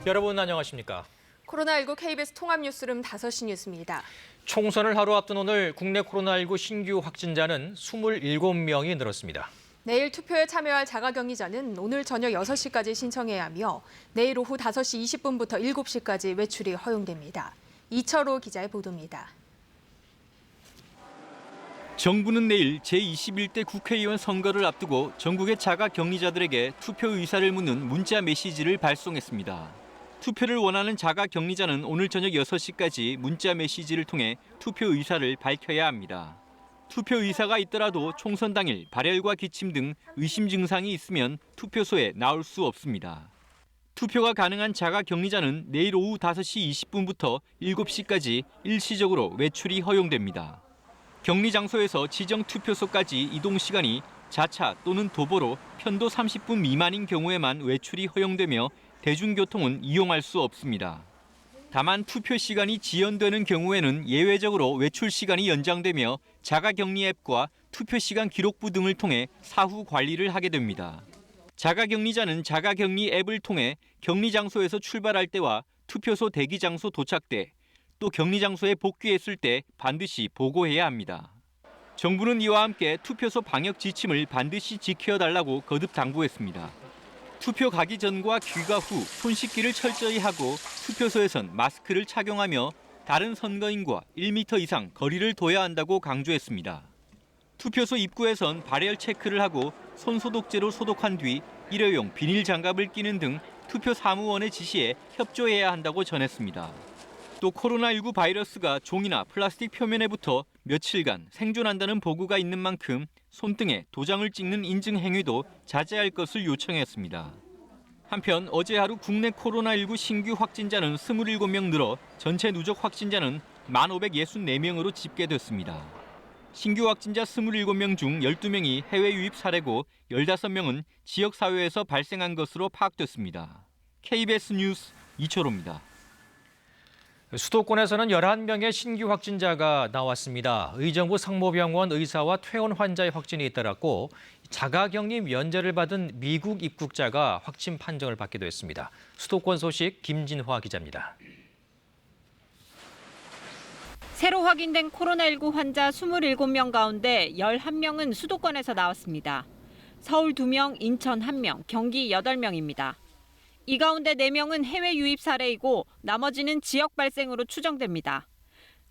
여러분 안녕하십니까? 코로나19 KBS 통합뉴스룸 5시 뉴스입니다. 총선을 하루 앞둔 오늘 국내 코로나19 신규 확진자는 27명이 늘었습니다. 내일 투표에 참여할 자가격리자는 오늘 저녁 6시까지 신청해야 하며 내일 오후 5시 20분부터 7시까지 외출이 허용됩니다. 이철호 기자의 보도입니다. 정부는 내일 제21대 국회의원 선거를 앞두고 전국의 자가격리자들에게 투표 의사를 묻는 문자 메시지를 발송했습니다. 투표를 원하는 자가격리자는 오늘 저녁 6시까지 문자 메시지를 통해 투표 의사를 밝혀야 합니다. 투표 의사가 있더라도 총선 당일 발열과 기침 등 의심 증상이 있으면 투표소에 나올 수 없습니다. 투표가 가능한 자가격리자는 내일 오후 5시 20분부터 7시까지 일시적으로 외출이 허용됩니다. 격리 장소에서 지정 투표소까지 이동 시간이 자차 또는 도보로 편도 30분 미만인 경우에만 외출이 허용되며 대중교통은 이용할 수 없습니다. 다만 투표 시간이 지연되는 경우에는 예외적으로 외출 시간이 연장되며 자가격리 앱과 투표 시간 기록부 등을 통해 사후 관리를 하게 됩니다. 자가격리자는 자가격리 앱을 통해 격리 장소에서 출발할 때와 투표소 대기 장소 도착 때, 또 격리 장소에 복귀했을 때 반드시 보고해야 합니다. 정부는 이와 함께 투표소 방역 지침을 반드시 지켜달라고 거듭 당부했습니다. 투표 가기 전과 귀가 후 손 씻기를 철저히 하고 투표소에선 마스크를 착용하며 다른 선거인과 1m 이상 거리를 둬야 한다고 강조했습니다. 투표소 입구에선 발열 체크를 하고 손 소독제로 소독한 뒤 일회용 비닐 장갑을 끼는 등 투표 사무원의 지시에 협조해야 한다고 전했습니다. 또 코로나19 바이러스가 종이나 플라스틱 표면에 붙어 며칠간 생존한다는 보고가 있는 만큼 손등에 도장을 찍는 인증 행위도 자제할 것을 요청했습니다. 한편 어제 하루 국내 코로나19 신규 확진자는 27명 늘어 전체 누적 확진자는 1,564명으로 집계됐습니다. 신규 확진자 27명 중 12명이 해외 유입 사례고 15명은 지역사회에서 발생한 것으로 파악됐습니다. KBS 뉴스 이철호입니다. 수도권에서는 11명의 신규 확진자가 나왔습니다. 의정부 상모병원 의사와 퇴원 환자의 확진이 잇따랐고 자가격리 면제를 받은 미국 입국자가 확진 판정을 받기도 했습니다. 수도권 소식 김진화 기자입니다. 새로 확인된 코로나19 환자 27명 가운데 11명은 수도권에서 나왔습니다. 서울 2명, 인천 1명, 경기 8명입니다. 이 가운데 4명은 해외 유입 사례이고 나머지는 지역 발생으로 추정됩니다.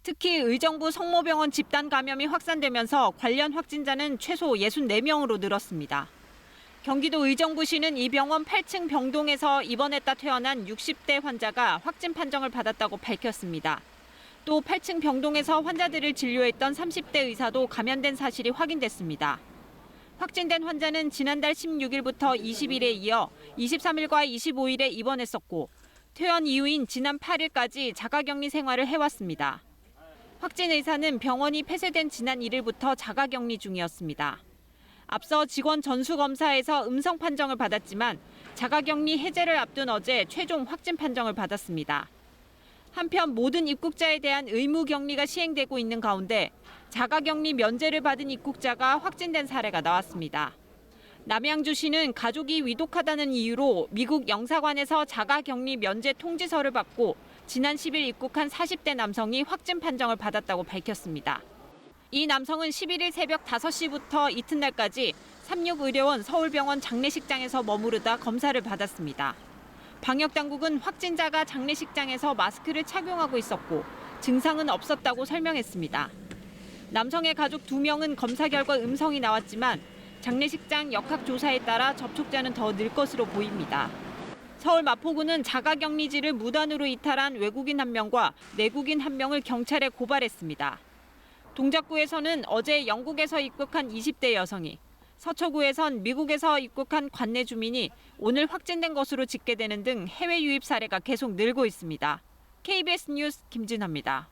특히 의정부 성모병원 집단 감염이 확산되면서 관련 확진자는 최소 64명으로 늘었습니다. 경기도 의정부시는 이 병원 8층 병동에서 입원했다 퇴원한 60대 환자가 확진 판정을 받았다고 밝혔습니다. 또 8층 병동에서 환자들을 진료했던 30대 의사도 감염된 사실이 확인됐습니다. 확진된 환자는 지난달 16일부터 20일에 이어 23일과 25일에 입원했었고 퇴원 이후인 지난 8일까지 자가격리 생활을 해왔습니다. 확진 의사는 병원이 폐쇄된 지난 1일부터 자가격리 중이었습니다. 앞서 직원 전수검사에서 음성 판정을 받았지만 자가격리 해제를 앞둔 어제 최종 확진 판정을 받았습니다. 한편 모든 입국자에 대한 의무격리가 시행되고 있는 가운데 자가격리 면제를 받은 입국자가 확진된 사례가 나왔습니다. 남양주시는 가족이 위독하다는 이유로 미국 영사관에서 자가격리 면제 통지서를 받고 지난 10일 입국한 40대 남성이 확진 판정을 받았다고 밝혔습니다. 이 남성은 11일 새벽 5시부터 이튿날까지 삼육의료원 서울병원 장례식장에서 머무르다 검사를 받았습니다. 방역당국은 확진자가 장례식장에서 마스크를 착용하고 있었고 증상은 없었다고 설명했습니다. 남성의 가족 2명은 검사 결과 음성이 나왔지만 장례식장 역학조사에 따라 접촉자는 더 늘 것으로 보입니다. 서울 마포구는 자가격리지를 무단으로 이탈한 외국인 1명과 내국인 1명을 경찰에 고발했습니다. 동작구에서는 어제 영국에서 입국한 20대 여성이, 서초구에선 미국에서 입국한 관내 주민이 오늘 확진된 것으로 집계되는 등 해외 유입 사례가 계속 늘고 있습니다. KBS 뉴스 김진아입니다.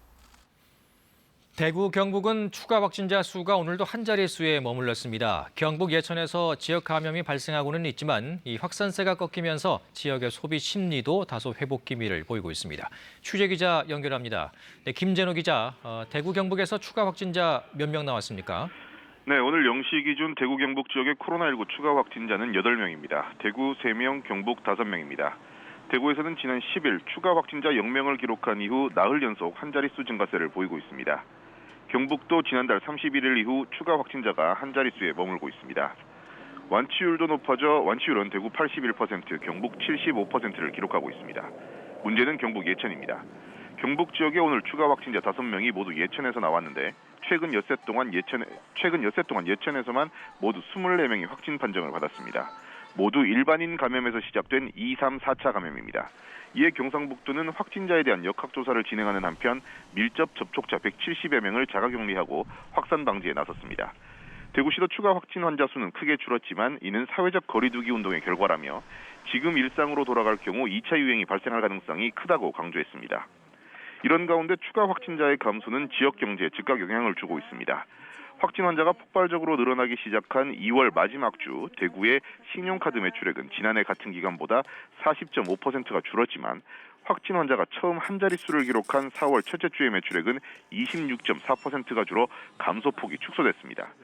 대구, 경북은 추가 확진자 수가 오늘도 한 자릿수에 머물렀습니다. 경북 예천에서 지역 감염이 발생하고는 있지만 이 확산세가 꺾이면서 지역의 소비 심리도 다소 회복 기미를 보이고 있습니다. 취재 기자 연결합니다. 네, 김재노 기자, 대구, 경북에서 추가 확진자 몇 명 나왔습니까? 네, 오늘 0시 기준 대구 경북 지역의 코로나19 추가 확진자는 8명입니다. 대구 3명, 경북 5명입니다. 대구에서는 지난 10일 추가 확진자 0명을 기록한 이후 나흘 연속 한 자릿수 증가세를 보이고 있습니다. 경북도 지난달 31일 이후 추가 확진자가 한 자릿수에 머물고 있습니다. 완치율도 높아져 완치율은 대구 81%, 경북 75%를 기록하고 있습니다. 문제는 경북 예천입니다. 경북 지역에 오늘 추가 확진자 5명이 모두 예천에서 나왔는데 최근 엿새 동안 예천에서만 모두 24명이 확진 판정을 받았습니다. 모두 일반인 감염에서 시작된 2, 3, 4차 감염입니다. 이에 경상북도는 확진자에 대한 역학조사를 진행하는 한편 밀접 접촉자 170여 명을 자가격리하고 확산 방지에 나섰습니다. 대구시도 추가 확진 환자 수는 크게 줄었지만 이는 사회적 거리두기 운동의 결과라며 지금 일상으로 돌아갈 경우 2차 유행이 발생할 가능성이 크다고 강조했습니다. 이런 가운데 추가 확진자의 감소는 지역 경제에 즉각 영향을 주고 있습니다. 확진 환자가 폭발적으로 늘어나기 시작한 2월 마지막 주 대구의 신용카드 매출액은 지난해 같은 기간보다 40.5%가 줄었지만 확진 환자가 처음 한 자릿수를 기록한 4월 첫째 주의 매출액은 26.4%가 줄어 감소폭이 축소됐습니다.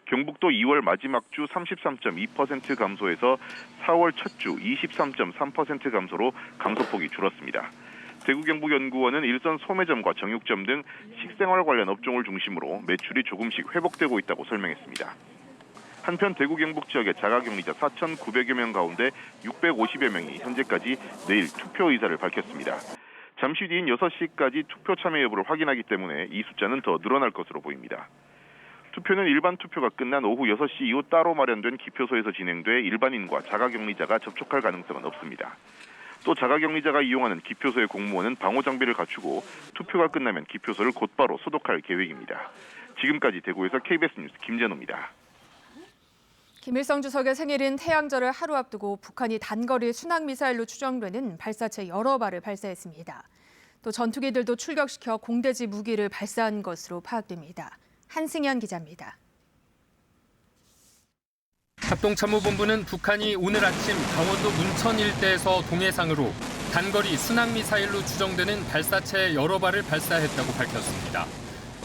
경북도 2월 마지막 주 33.2% 감소해서 4월 첫 주 23.3% 감소로 감소폭이 줄었습니다. 대구경북연구원은 일선 소매점과 정육점 등 식생활 관련 업종을 중심으로 매출이 조금씩 회복되고 있다고 설명했습니다. 한편 대구 경북 지역의 자가격리자 4,900여 명 가운데 650여 명이 현재까지 내일 투표 의사를 밝혔습니다. 잠시 뒤인 6시까지 투표 참여 여부를 확인하기 때문에 이 숫자는 더 늘어날 것으로 보입니다. 투표는 일반 투표가 끝난 오후 6시 이후 따로 마련된 기표소에서 진행돼 일반인과 자가격리자가 접촉할 가능성은 없습니다. 또 자가격리자가 이용하는 기표소의 공무원은 방호 장비를 갖추고 투표가 끝나면 기표소를 곧바로 소독할 계획입니다. 지금까지 대구에서 KBS 뉴스 김재노입니다. 김일성 주석의 생일인 태양절을 하루 앞두고 북한이 단거리 순항미사일로 추정되는 발사체 여러 발을 발사했습니다. 또 전투기들도 출격시켜 공대지 무기를 발사한 것으로 파악됩니다. 한승현 기자입니다. 합동참모본부는 북한이 오늘 아침 강원도 문천 일대에서 동해상으로 단거리 순항미사일로 추정되는 발사체 여러 발을 발사했다고 밝혔습니다.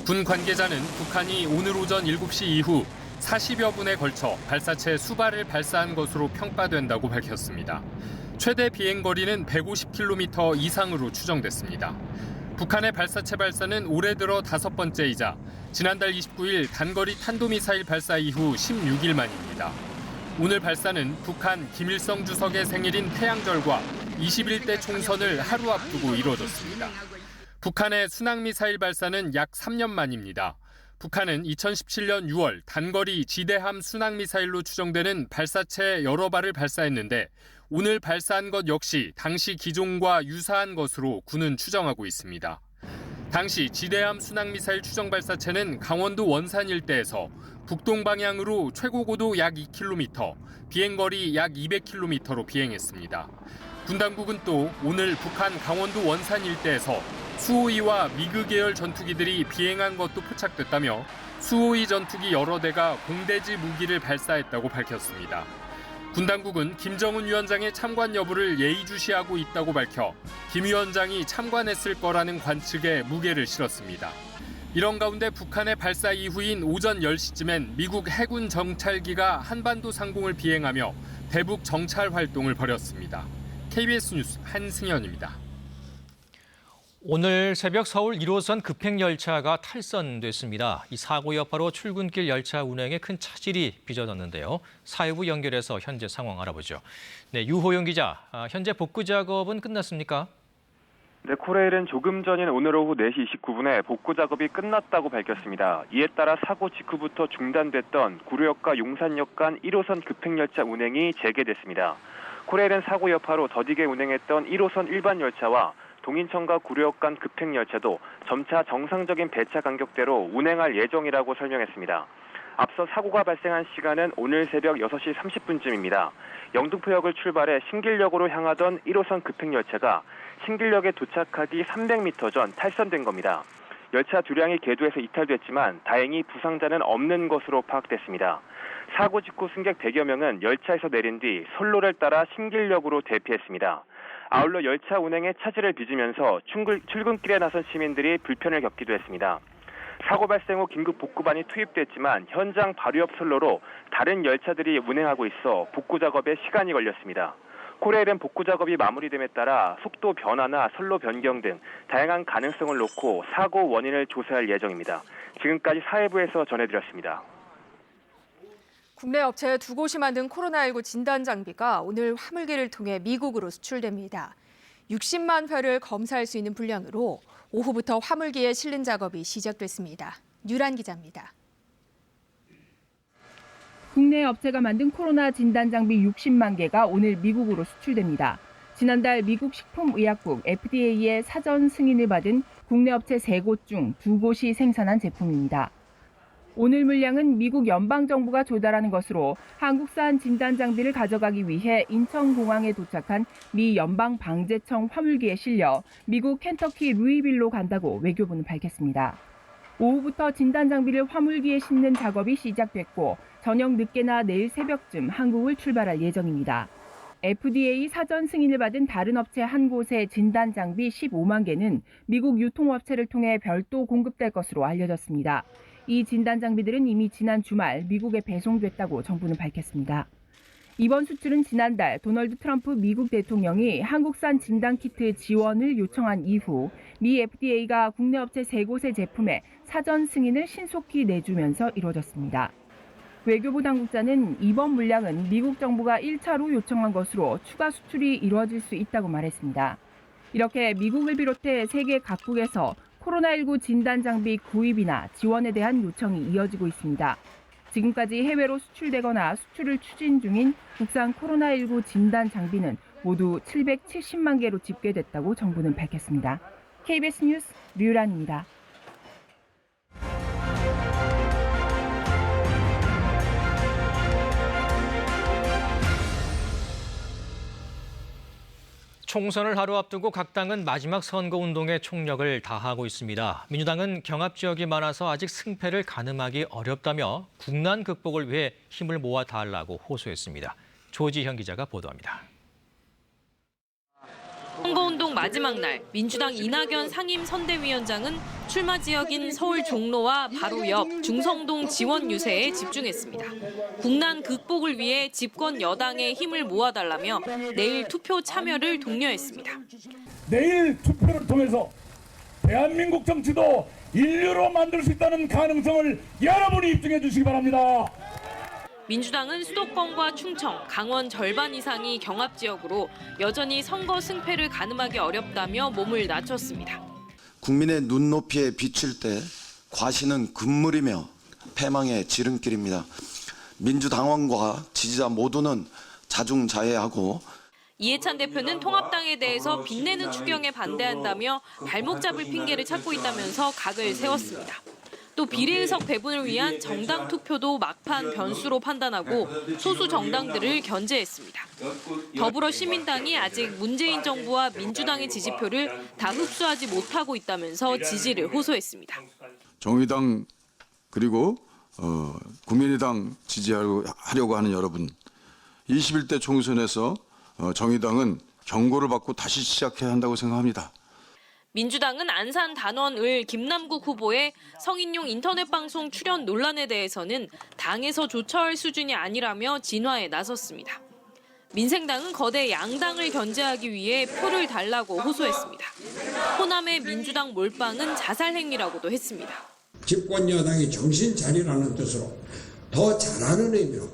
군 관계자는 북한이 오늘 오전 7시 이후 40여 분에 걸쳐 발사체 수발을 발사한 것으로 평가된다고 밝혔습니다. 최대 비행거리는 150km 이상으로 추정됐습니다. 북한의 발사체 발사는 올해 들어 5번째이자 지난달 29일 단거리 탄도미사일 발사 이후 16일 만입니다. 오늘 발사는 북한 김일성 주석의 생일인 태양절과 21대 총선을 하루 앞두고 이루어졌습니다. 북한의 순항미사일 발사는 약 3년 만입니다. 북한은 2017년 6월 단거리 지대함 순항미사일로 추정되는 발사체 여러 발을 발사했는데 오늘 발사한 것 역시 당시 기종과 유사한 것으로 군은 추정하고 있습니다. 당시 지대함 순항미사일 추정 발사체는 강원도 원산 일대에서 북동 방향으로 최고 고도 약 2km, 비행거리 약 200km로 비행했습니다. 군 당국은 또 오늘 북한 강원도 원산 일대에서 수호이와 미그 계열 전투기들이 비행한 것도 포착됐다며 수호이 전투기 여러 대가 공대지 무기를 발사했다고 밝혔습니다. 군 당국은 김정은 위원장의 참관 여부를 예의주시하고 있다고 밝혀 김 위원장이 참관했을 거라는 관측에 무게를 실었습니다. 이런 가운데 북한의 발사 이후인 오전 10시쯤엔 미국 해군 정찰기가 한반도 상공을 비행하며 대북 정찰 활동을 벌였습니다. KBS 뉴스 한승현입니다. 오늘 새벽 서울 1호선 급행열차가 탈선됐습니다. 이 사고 여파로 출근길 열차 운행에 큰 차질이 빚어졌는데요. 사회부 연결해서 현재 상황 알아보죠. 네, 유호영 기자, 현재 복구 작업은 끝났습니까? 네, 코레일은 조금 전인 오늘 오후 4시 29분에 복구 작업이 끝났다고 밝혔습니다. 이에 따라 사고 직후부터 중단됐던 구로역과 용산역 간 1호선 급행열차 운행이 재개됐습니다. 코레일은 사고 여파로 더디게 운행했던 1호선 일반 열차와 동인천과 구로역 간 급행열차도 점차 정상적인 배차 간격대로 운행할 예정이라고 설명했습니다. 앞서 사고가 발생한 시간은 오늘 새벽 6시 30분쯤입니다. 영등포역을 출발해 신길역으로 향하던 1호선 급행열차가 신길역에 도착하기 300m 전 탈선된 겁니다. 열차 두량이 궤도에서 이탈됐지만 다행히 부상자는 없는 것으로 파악됐습니다. 사고 직후 승객 100여 명은 열차에서 내린 뒤 선로를 따라 신길역으로 대피했습니다. 아울러 열차 운행에 차질을 빚으면서 출근길에 나선 시민들이 불편을 겪기도 했습니다. 사고 발생 후 긴급 복구반이 투입됐지만 현장 바로 옆 선로로 다른 열차들이 운행하고 있어 복구 작업에 시간이 걸렸습니다. 코레일은 복구 작업이 마무리됨에 따라 속도 변화나 선로 변경 등 다양한 가능성을 놓고 사고 원인을 조사할 예정입니다. 지금까지 사회부에서 전해드렸습니다. 국내 업체 2곳이 만든 코로나19 진단 장비가 오늘 화물기를 통해 미국으로 수출됩니다. 60만 회를 검사할 수 있는 분량으로 오후부터 화물기에 실는 작업이 시작됐습니다. 류란 기자입니다. 국내 업체가 만든 코로나 진단 장비 60만 개가 오늘 미국으로 수출됩니다. 지난달 미국 식품의약국 FDA의 사전 승인을 받은 국내 업체 3곳 중 2곳이 생산한 제품입니다. 오늘 물량은 미국 연방정부가 조달하는 것으로 한국산 진단 장비를 가져가기 위해 인천공항에 도착한 미 연방방재청 화물기에 실려 미국 켄터키 루이빌로 간다고 외교부는 밝혔습니다. 오후부터 진단 장비를 화물기에 싣는 작업이 시작됐고 저녁 늦게나 내일 새벽쯤 한국을 출발할 예정입니다. FDA 사전 승인을 받은 다른 업체 한 곳의 진단 장비 15만 개는 미국 유통업체를 통해 별도 공급될 것으로 알려졌습니다. 이 진단 장비들은 이미 지난 주말 미국에 배송됐다고 정부는 밝혔습니다. 이번 수출은 지난달 도널드 트럼프 미국 대통령이 한국산 진단키트 지원을 요청한 이후 미 FDA가 국내 업체 3곳의 제품에 사전 승인을 신속히 내주면서 이루어졌습니다. 외교부 당국자는 이번 물량은 미국 정부가 1차로 요청한 것으로 추가 수출이 이루어질 수 있다고 말했습니다. 이렇게 미국을 비롯해 세계 각국에서 코로나19 진단 장비 구입이나 지원에 대한 요청이 이어지고 있습니다. 지금까지 해외로 수출되거나 수출을 추진 중인 국산 코로나19 진단 장비는 모두 770만 개로 집계됐다고 정부는 밝혔습니다. KBS 뉴스 류란입니다. 총선을 하루 앞두고 각 당은 마지막 선거운동에 총력을 다하고 있습니다. 민주당은 경합 지역이 많아서 아직 승패를 가늠하기 어렵다며 국난 극복을 위해 힘을 모아 달라고 호소했습니다. 조지현 기자가 보도합니다. 선거운동 마지막 날 민주당 이낙연 상임선대위원장은 출마 지역인 서울 종로와 바로 옆 중성동 지원 유세에 집중했습니다. 국난 극복을 위해 집권 여당에 힘을 모아달라며 내일 투표 참여를 독려했습니다. 내일 투표를 통해서 대한민국 정치도 인류로 만들 수 있다는 가능성을 여러분이 입증해 주시기 바랍니다. 민주당은 수도권과 충청, 강원 절반 이상이 경합 지역으로 여전히 선거 승패를 가늠하기 어렵다며 몸을 낮췄습니다. 국민의 눈높이에 비칠 때 과신은 금물이며 패망의 지름길입니다. 민주당원과 지지자 모두는 자중자애하고 이해찬 대표는 통합당에 대해서 빚내는 추경에 반대한다며 발목 잡을 핑계를 찾고 있다면서 각을 세웠습니다. 또 비례의석 배분을 위한 정당 투표도 막판 변수로 판단하고 소수 정당들을 견제했습니다. 더불어시민당이 아직 문재인 정부와 민주당의 지지표를 다 흡수하지 못하고 있다면서 지지를 호소했습니다. 정의당 그리고 국민의당 지지하려고 하는 여러분, 21대 총선에서 정의당은 경고를 받고 다시 시작해야 한다고 생각합니다. 민주당은 안산 단원을 김남국 후보의 성인용 인터넷 방송 출연 논란에 대해서는 당에서 조처할 수준이 아니라며 진화에 나섰습니다. 민생당은 거대 양당을 견제하기 위해 표를 달라고 호소했습니다. 호남의 민주당 몰빵은 자살 행위라고도 했습니다. 집권 여당이 정신 차리라는 뜻으로 더 잘하는 의미로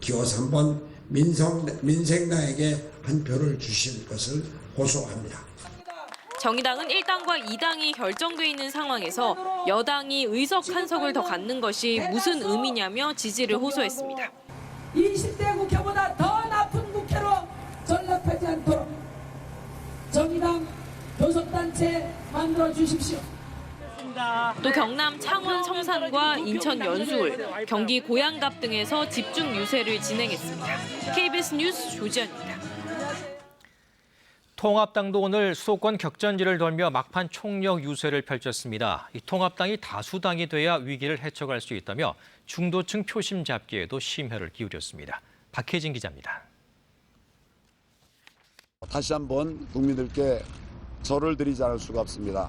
기호서 한번 민생당에게 한 표를 주실 것을 호소합니다. 정의당은 1당과 2당이 결정돼 있는 상황에서 여당이 의석 한 석을 더 갖는 것이 무슨 의미냐며 지지를 호소했습니다. 20대 국회보다 더 나쁜 국회로 전락하지 않도록 정의당 교섭단체 만들어 주십시오. 또 경남 창원 성산과 인천 연수울, 경기 고양갑 등에서 집중 유세를 진행했습니다. KBS 뉴스 조지현입니다. 통합당도 오늘 수도권 격전지를 돌며 막판 총력 유세를 펼쳤습니다. 이 통합당이 다수당이 돼야 위기를 헤쳐갈 수 있다며 중도층 표심 잡기에도 심혈을 기울였습니다. 박혜진 기자입니다. 다시 한번 국민들께 절을 드리지 않을 수가 없습니다.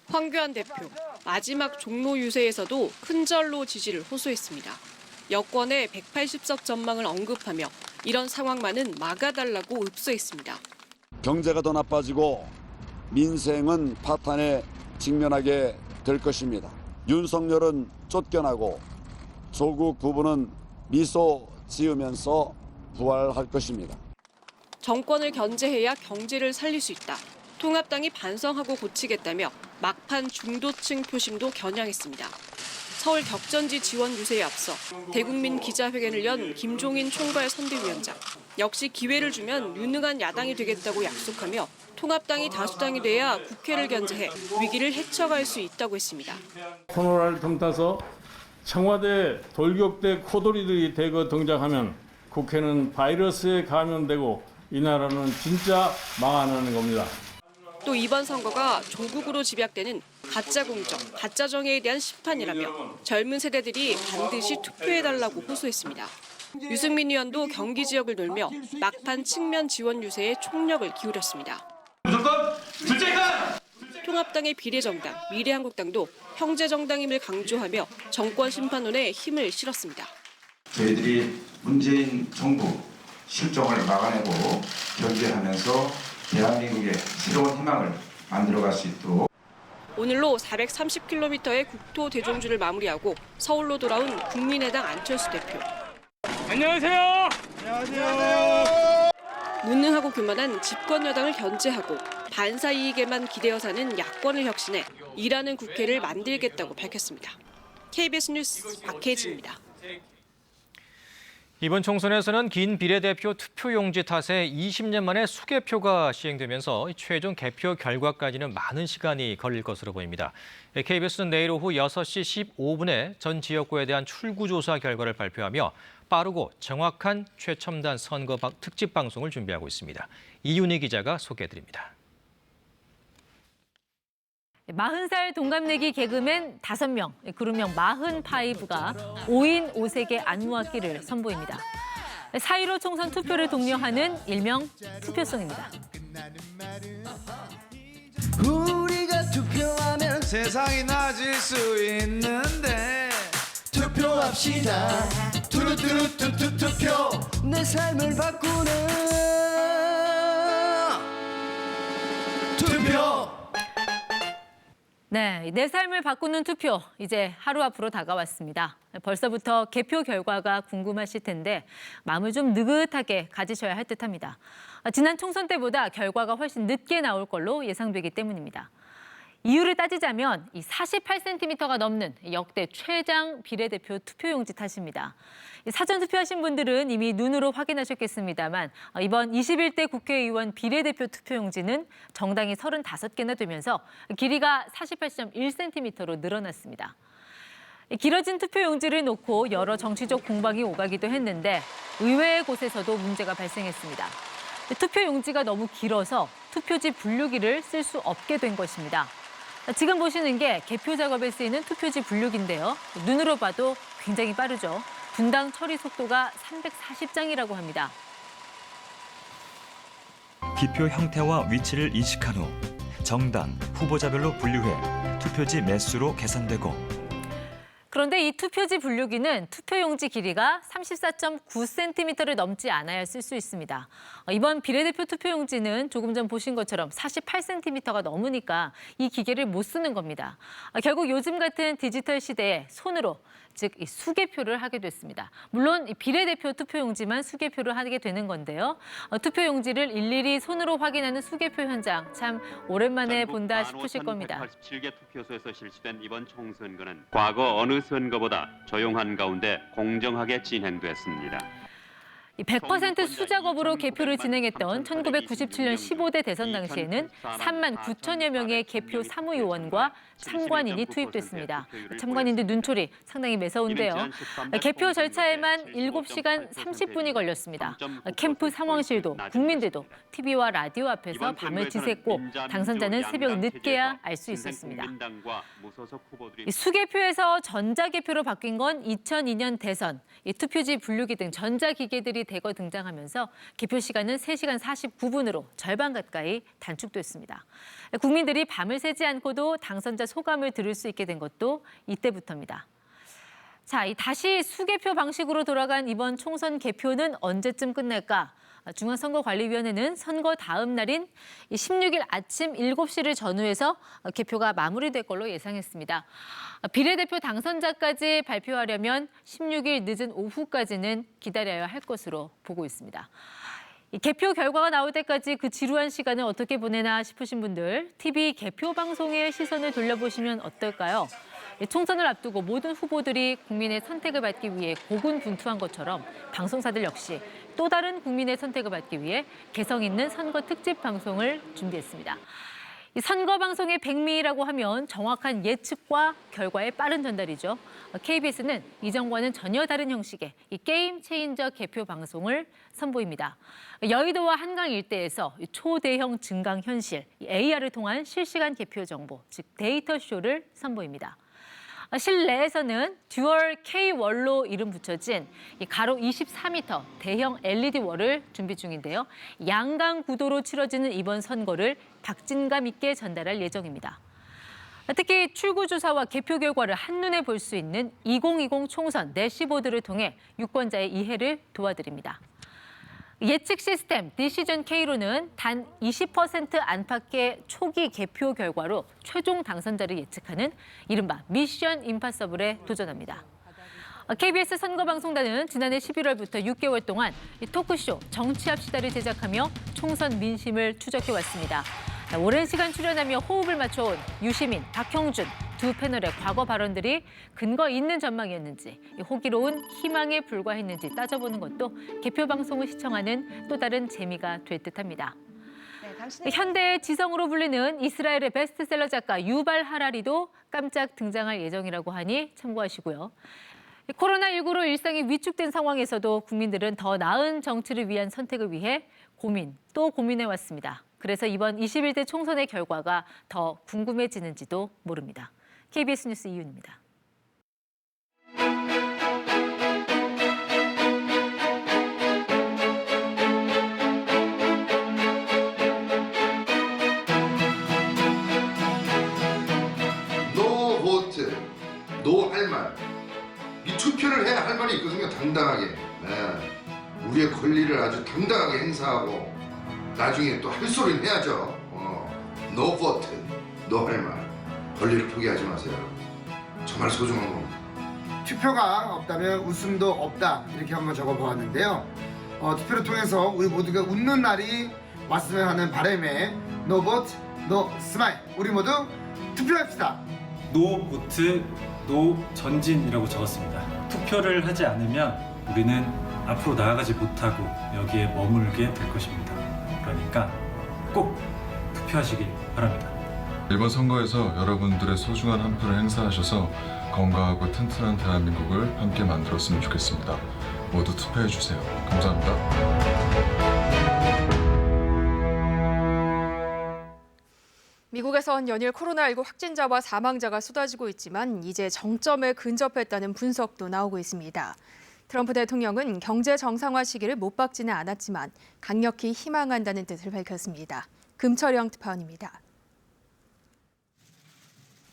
황교안 대표, 마지막 종로 유세에서도 큰 절로 지지를 호소했습니다. 여권의 180석 전망을 언급하며 이런 상황만은 막아달라고 읍소했습니다. 경제가 더 나빠지고 민생은 파탄에 직면하게 될 것입니다. 윤석열은 쫓겨나고 조국 부부는 미소 지으면서 부활할 것입니다. 정권을 견제해야 경제를 살릴 수 있다. 통합당이 반성하고 고치겠다며 막판 중도층 표심도 겨냥했습니다. 서울 격전지 지원 유세에 앞서 대국민 기자회견을 연 김종인 총괄 선대위원장. 역시 기회를 주면 유능한 야당이 되겠다고 약속하며 통합당이 다수당이 돼야 국회를 견제해 위기를 헤쳐갈 수 있다고 했습니다. 코로나를 틈타서 청와대 돌격대 코돌이들이 대거 등장하면 국회는 바이러스에 감염되고 이 나라는 진짜 망하는 겁니다. 또 이번 선거가 조국으로 집약되는 가짜 공정, 가짜 정의에 대한 심판이라며 젊은 세대들이 반드시 투표해달라고 호소했습니다. 유승민 의원도 경기 지역을 돌며 막판 측면 지원 유세에 총력을 기울였습니다. 무조건 둘째가! 통합당의 비례정당, 미래한국당도 형제정당임을 강조하며 정권 심판론에 힘을 실었습니다. 저희들이 문재인 정부 실정을 막아내고 견제하면서 대한민국의 새로운 희망을 만들어갈 수 있도록 오늘로 430km의 국토 대종주를 마무리하고 서울로 돌아온 국민의당 안철수 대표. 안녕하세요. 안녕하세요. 무능하고 교만한 집권 여당을 견제하고 반사 이익에만 기대어 사는 야권을 혁신해 일하는 국회를 만들겠다고 밝혔습니다. KBS 뉴스 박혜진입니다. 이번 총선에서는 긴 비례대표 투표용지 탓에 20년 만에 수개표가 시행되면서 최종 개표 결과까지는 많은 시간이 걸릴 것으로 보입니다. KBS는 내일 오후 6시 15분에 전 지역구에 대한 출구조사 결과를 발표하며 빠르고 정확한 최첨단 선거 특집 방송을 준비하고 있습니다. 이윤희 기자가 소개해드립니다. 40살 동갑내기 개그맨 5명, 그룹명 마흔파이브가 5인 5색의 안무악기를 선보입니다. 4.15 총선 투표를 독려하는 일명 투표송입니다. 우리가 투표하면 세상이 나아질 수 있는데 투표합시다. 투표 내 삶을 바꾸는 투표. 네, 내 삶을 바꾸는 투표 이제 하루 앞으로 다가왔습니다. 벌써부터 개표 결과가 궁금하실 텐데 마음을 좀 느긋하게 가지셔야 할 듯합니다. 지난 총선 때보다 결과가 훨씬 늦게 나올 걸로 예상되기 때문입니다. 이유를 따지자면 이 48cm가 넘는 역대 최장 비례대표 투표용지 탓입니다. 사전 투표하신 분들은 이미 눈으로 확인하셨겠습니다만 이번 21대 국회의원 비례대표 투표용지는 정당이 35개나 되면서 길이가 48.1cm로 늘어났습니다. 길어진 투표용지를 놓고 여러 정치적 공방이 오가기도 했는데 의외의 곳에서도 문제가 발생했습니다. 투표용지가 너무 길어서 투표지 분류기를 쓸 수 없게 된 것입니다. 지금 보시는 게 개표 작업에 쓰이는 투표지 분류기인데요. 눈으로 봐도 굉장히 빠르죠. 분당 처리 속도가 340장이라고 합니다. 기표 형태와 위치를 인식한 후 정당, 후보자별로 분류해 투표지 매수로 계산되고 그런데 이 투표지 분류기는 투표용지 길이가 34.9cm를 넘지 않아야 쓸 수 있습니다. 이번 비례대표 투표용지는 조금 전 보신 것처럼 48cm가 넘으니까 이 기계를 못 쓰는 겁니다. 결국 요즘 같은 디지털 시대에 손으로 즉 이 수개표를 하게 됐습니다. 물론 이 비례대표 투표용지만 수개표를 하게 되는 건데요. 투표용지를 일일이 손으로 확인하는 수개표 현장 참 오랜만에 본다 싶으실 겁니다. 187개 투표소에서 실시된 이번 총선거는 과거 어느 선거보다 조용한 가운데 공정하게 진행됐습니다. 100% 수작업으로 개표를 진행했던 1997년 15대 대선 당시에는 3만 9천여 명의 개표 사무요원과 참관인이 투입됐습니다. 참관인들 눈초리 상당히 매서운데요. 개표 절차에만 7시간 30분이 걸렸습니다. 캠프 상황실도 국민들도 TV와 라디오 앞에서 밤을 지샜고 당선자는 새벽 늦게야 알 수 있었습니다. 수개표에서 전자개표로 바뀐 건 2002년 대선, 투표지 분류기 등 전자기계들이 대거 등장하면서 개표 시간은 3시간 49분으로 절반 가까이 단축됐습니다. 국민들이 밤을 새지 않고도 당선자 소감을 들을 수 있게 된 것도 이때부터입니다. 자, 다시 수개표 방식으로 돌아간 이번 총선 개표는 언제쯤 끝날까? 중앙선거관리위원회는 선거 다음 날인 16일 아침 7시를 전후해서 개표가 마무리될 걸로 예상했습니다. 비례대표 당선자까지 발표하려면 16일 늦은 오후까지는 기다려야 할 것으로 보고 있습니다. 이 개표 결과가 나올 때까지 그 지루한 시간을 어떻게 보내나 싶으신 분들, TV 개표 방송에 시선을 돌려보시면 어떨까요? 총선을 앞두고 모든 후보들이 국민의 선택을 받기 위해 고군분투한 것처럼 방송사들 역시 또 다른 국민의 선택을 받기 위해 개성 있는 선거 특집 방송을 준비했습니다. 이 선거 방송의 백미라고 하면 정확한 예측과 결과의 빠른 전달이죠. KBS는 이전과는 전혀 다른 형식의 이 게임 체인저 개표 방송을 선보입니다. 여의도와 한강 일대에서 초대형 증강 현실, AR을 통한 실시간 개표 정보, 즉 데이터 쇼를 선보입니다. 실내에서는 듀얼 K-월로 이름 붙여진 가로 24m 대형 LED 월을 준비 중인데요. 양강 구도로 치러지는 이번 선거를 박진감 있게 전달할 예정입니다. 특히 출구조사와 개표 결과를 한눈에 볼 수 있는 2020 총선 내시보드를 통해 유권자의 이해를 도와드립니다. 예측 시스템 디시전 K로는 단 20% 안팎의 초기 개표 결과로 최종 당선자를 예측하는 이른바 미션 임파서블에 도전합니다. KBS 선거방송단은 지난해 11월부터 6개월 동안 토크쇼 정치합시다를 제작하며 총선 민심을 추적해왔습니다. 오랜 시간 출연하며 호흡을 맞춰온 유시민, 박형준 두 패널의 과거 발언들이 근거 있는 전망이었는지 호기로운 희망에 불과했는지 따져보는 것도 개표 방송을 시청하는 또 다른 재미가 될 듯합니다. 현대의 지성으로 불리는 이스라엘의 베스트셀러 작가 유발 하라리도 깜짝 등장할 예정이라고 하니 참고하시고요. 코로나19로 일상이 위축된 상황에서도 국민들은 더 나은 정치를 위한 선택을 위해 또 고민해왔습니다. 그래서 이번 21대 총선의 결과가 더 궁금해지는지도 모릅니다. KBS 뉴스 이윤입니다. 노 보트, 노 할 말. 이 투표를 해야 할 말이 있거든요. 당당하게. 네. 우리의 권리를 아주 당당하게 행사하고 나중에 또 할 소리는 해야죠. 노 보트, 노 할 말. 권리를 포기하지 마세요. 정말 소중한 겁니다. 투표가 없다면 웃음도 없다 이렇게 한번 적어보았는데요. 투표를 통해서 우리 모두가 웃는 날이 왔으면 하는 바람에 노 보트, 노 스마일. 우리 모두 투표합시다. 노 보트, 노 전진이라고 적었습니다. 투표를 하지 않으면 우리는 앞으로 나아가지 못하고 여기에 머물게 될 것입니다. 그러니까 꼭 투표하시길 바랍니다. 이번 선거에서 여러분들의 소중한 한 표를 행사하셔서 건강하고 튼튼한 대한민국을 함께 만들었으면 좋겠습니다. 모두 투표해주세요. 감사합니다. 미국에선 연일 코로나19 확진자와 사망자가 쏟아지고 있지만 이제 정점에 근접했다는 분석도 나오고 있습니다. 트럼프 대통령은 경제 정상화 시기를 못 박지는 않았지만 강력히 희망한다는 뜻을 밝혔습니다. 금철영 특파원입니다.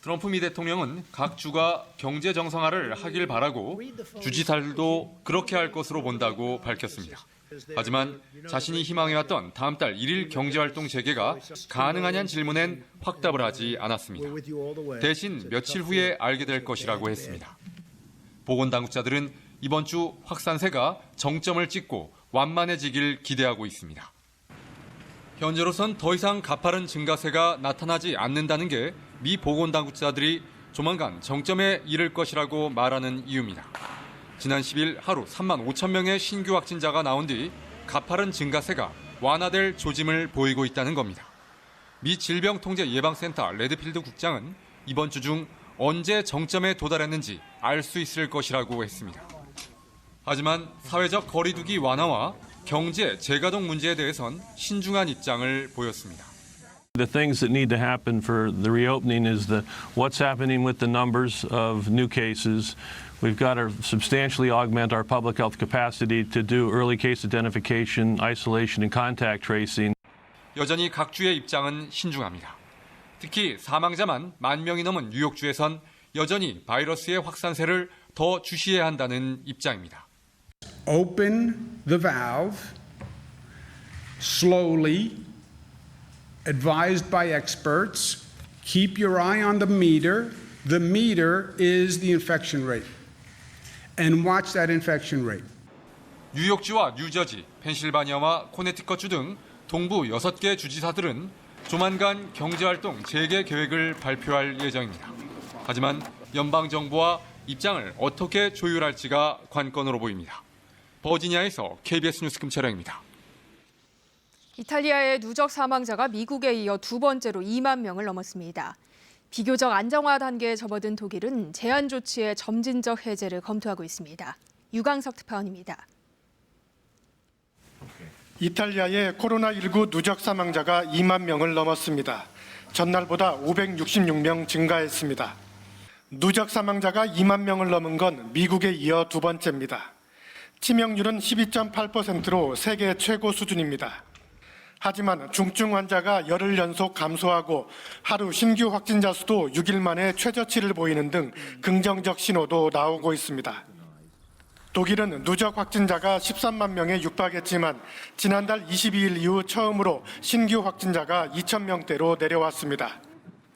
트럼프 미 대통령은 각 주가 경제 정상화를 하길 바라고 주지사들도 그렇게 할 것으로 본다고 밝혔습니다. 하지만 자신이 희망해왔던 다음 달 1일 경제활동 재개가 가능하냐는 질문엔 확답을 하지 않았습니다. 대신 며칠 후에 알게 될 것이라고 했습니다. 보건당국자들은 이번 주 확산세가 정점을 찍고 완만해지길 기대하고 있습니다. 현재로선 더 이상 가파른 증가세가 나타나지 않는다는 게 미 보건당국자들이 조만간 정점에 이를 것이라고 말하는 이유입니다. 지난 10일 하루 3만 5천 명의 신규 확진자가 나온 뒤 가파른 증가세가 완화될 조짐을 보이고 있다는 겁니다. 미 질병통제예방센터 레드필드 국장은 이번 주 중 언제 정점에 도달했는지 알 수 있을 것이라고 했습니다. 하지만 사회적 거리두기 완화와 경제 재가동 문제에 대해선 신중한 입장을 보였습니다. The things that need to happen for the reopening is what's happening with the numbers of new cases. We've got to substantially augment our public health capacity to do early case identification, isolation, and contact tracing. 여전히 각 주의 입장은 신중합니다. 특히 사망자만 1만 명이 넘은 뉴욕주에선 여전히 바이러스의 확산세를 더 주시해야 한다는 입장입니다. Open the valve slowly, advised by experts. Keep your eye on the meter. The meter is the infection rate. And watch that infection rate. 뉴욕주와 뉴저지, 펜실바니아와 코네티컷주 등 동부 6개 주지사들은 조만간 경제활동 재개 계획을 발표할 예정입니다. 하지만 연방정부와 입장을 어떻게 조율할지가 관건으로 보입니다. 버지니아에서 KBS 뉴스 김철영입니다. 이탈리아의 누적 사망자가 미국에 이어 두 번째로 2만 명을 넘었습니다. 비교적 안정화 단계에 접어든 독일은 제한 조치의 점진적 해제를 검토하고 있습니다. 유광석 특파원입니다. 이탈리아의 코로나19 누적 사망자가 2만 명을 넘었습니다. 전날보다 566명 증가했습니다. 누적 사망자가 2만 명을 넘은 건 미국에 이어 두 번째입니다. 치명률은 12.8%로 세계 최고 수준입니다. 하지만 중증 환자가 열흘 연속 감소하고 하루 신규 확진자 수도 6일 만에 최저치를 보이는 등 긍정적 신호도 나오고 있습니다. 독일은 누적 확진자가 13만 명에 육박했지만 지난달 22일 이후 처음으로 신규 확진자가 2,000명대로 내려왔습니다.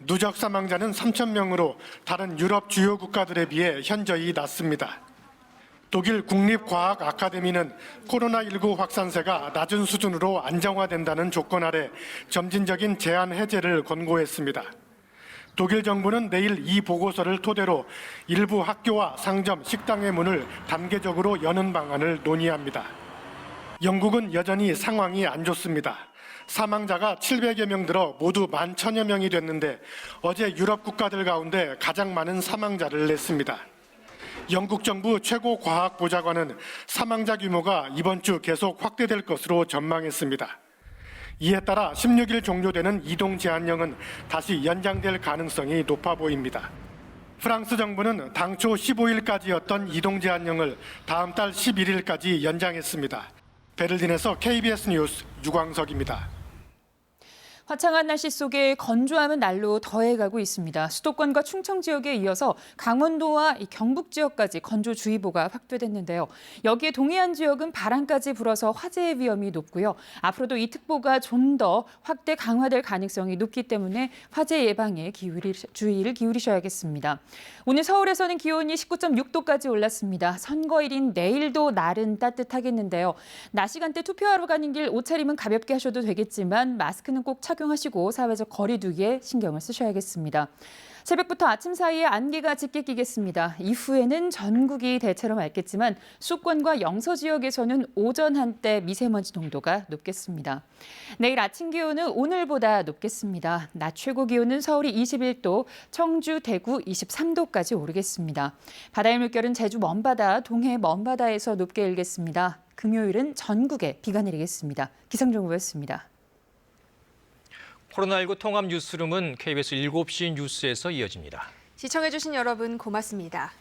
누적 사망자는 3,000명으로 다른 유럽 주요 국가들에 비해 현저히 낮습니다. 독일 국립과학 아카데미는 코로나19 확산세가 낮은 수준으로 안정화된다는 조건 아래 점진적인 제한 해제를 권고했습니다. 독일 정부는 내일 이 보고서를 토대로 일부 학교와 상점, 식당의 문을 단계적으로 여는 방안을 논의합니다. 영국은 여전히 상황이 안 좋습니다. 사망자가 700여 명 들어 모두 11,000여 명이 됐는데 어제 유럽 국가들 가운데 가장 많은 사망자를 냈습니다. 영국 정부 최고 과학보좌관은 사망자 규모가 이번 주 계속 확대될 것으로 전망했습니다. 이에 따라 16일 종료되는 이동 제한령은 다시 연장될 가능성이 높아 보입니다. 프랑스 정부는 당초 15일까지였던 이동 제한령을 다음 달 11일까지 연장했습니다. 베를린에서 KBS 뉴스 유광석입니다. 화창한 날씨 속에 건조함은 날로 더해가고 있습니다. 수도권과 충청 지역에 이어서 강원도와 경북 지역까지 건조주의보가 확대됐는데요. 여기에 동해안 지역은 바람까지 불어서 화재의 위험이 높고요. 앞으로도 이 특보가 좀 더 확대 강화될 가능성이 높기 때문에 화재 예방에 주의를 기울이셔야겠습니다. 오늘 서울에서는 기온이 19.6도까지 올랐습니다. 선거일인 내일도 날은 따뜻하겠는데요. 낮 시간대 투표하러 가는 길 옷차림은 가볍게 하셔도 되겠지만 마스크는 꼭 착용하시고 사회적 거리 두기에 신경을 쓰셔야겠습니다. 새벽부터 아침 사이에 안개가 짙게 끼겠습니다. 이후에는 전국이 대체로 맑겠지만 수도권과 영서 지역에서는 오전 한때 미세먼지 농도가 높겠습니다. 내일 아침 기온은 오늘보다 높겠습니다. 낮 최고 기온은 서울이 21도, 청주, 대구 23도까지 오르겠습니다. 바다의 물결은 제주 먼바다, 동해 먼바다에서 높게 일겠습니다. 금요일은 전국에 비가 내리겠습니다. 기상정보였습니다. 코로나19 통합 뉴스룸은 KBS 7시 뉴스에서 이어집니다. 시청해주신 여러분 고맙습니다.